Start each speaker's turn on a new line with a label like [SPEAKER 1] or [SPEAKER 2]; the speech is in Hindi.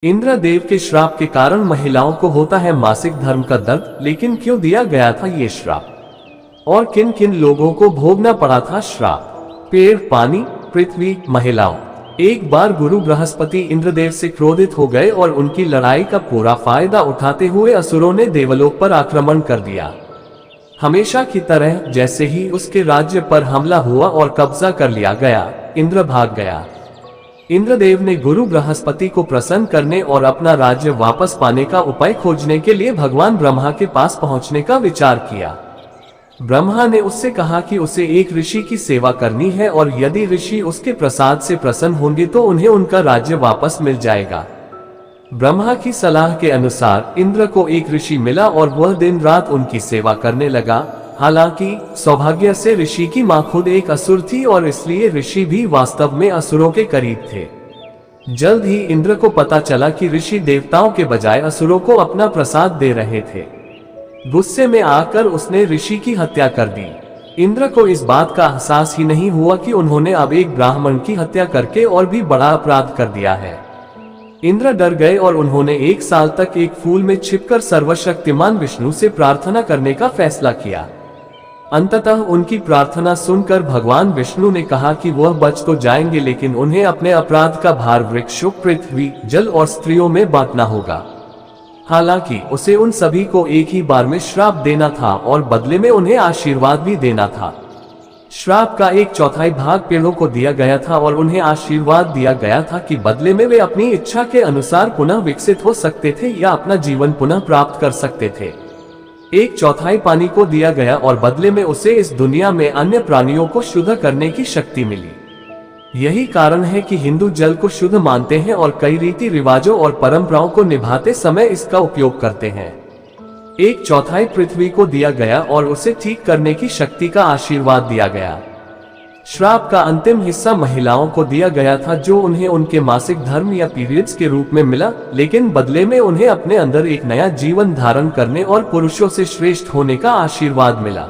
[SPEAKER 1] इंद्रदेव के श्राप के कारण महिलाओं को होता है मासिक धर्म का दर्द, लेकिन क्यों दिया गया था ये श्राप और किन किन लोगों को भोगना पड़ा था श्राप। पेड़, पानी, पृथ्वी, महिलाओं। एक बार गुरु बृहस्पति इंद्रदेव से क्रोधित हो गए और उनकी लड़ाई का पूरा फायदा उठाते हुए असुरों ने देवलोक पर आक्रमण कर दिया। हमेशा की तरह जैसे ही उसके राज्य पर हमला हुआ और कब्जा कर लिया गया, इंद्र भाग गया। इंद्रदेव ने गुरु बृहस्पति को प्रसन्न करने और अपना राज्य वापस पाने का उपाय खोजने के लिए भगवान ब्रह्मा के पास पहुंचने का विचार किया। ब्रह्मा ने उससे कहा कि उसे एक ऋषि की सेवा करनी है और यदि ऋषि उसके प्रसाद से प्रसन्न होंगे तो उन्हें उनका राज्य वापस मिल जाएगा। ब्रह्मा की सलाह के अनुसार इंद्र को एक ऋषि मिला और वह दिन रात उनकी सेवा करने लगा। हालांकि सौभाग्य से ऋषि की मां खुद एक असुर थी और इसलिए ऋषि भी वास्तव में असुरों के करीब थे। जल्द ही इंद्र को पता चला कि ऋषि देवताओं के बजाय असुरों को अपना प्रसाद दे रहे थे। गुस्से में आकर उसने ऋषि की हत्या कर दी। इंद्र को इस बात का एहसास ही नहीं हुआ कि उन्होंने अब एक ब्राह्मण की हत्या करके और भी बड़ा अपराध कर दिया है। इंद्र डर गए और उन्होंने 1 साल तक एक फूल में छिपकर सर्वशक्तिमान विष्णु से प्रार्थना करने का फैसला किया। अंततः उनकी प्रार्थना सुनकर भगवान विष्णु ने कहा कि वह बच तो जाएंगे, लेकिन उन्हें अपने अपराध का भार वृक्षों, पृथ्वी, जल और स्त्रियों में बांटना होगा। हालांकि उसे उन सभी को एक ही बार में श्राप देना था और बदले में उन्हें आशीर्वाद भी देना था। श्राप का 1/4 भाग पेड़ों को दिया गया था और उन्हें आशीर्वाद दिया गया था कि बदले में वे अपनी इच्छा के अनुसार पुनः विकसित हो सकते थे या अपना जीवन पुनः प्राप्त कर सकते थे। 1/4 पानी को दिया गया और बदले में उसे इस दुनिया में अन्य प्राणियों को शुद्ध करने की शक्ति मिली। यही कारण है कि हिंदू जल को शुद्ध मानते हैं और कई रीति रिवाजों और परंपराओं को निभाते समय इसका उपयोग करते हैं। 1/4 पृथ्वी को दिया गया और उसे ठीक करने की शक्ति का आशीर्वाद दिया गया। श्राप का अंतिम हिस्सा महिलाओं को दिया गया था, जो उन्हें उनके मासिक धर्म या पीरियड्स के रूप में मिला, लेकिन बदले में उन्हें अपने अंदर एक नया जीवन धारण करने और पुरुषों से श्रेष्ठ होने का आशीर्वाद मिला।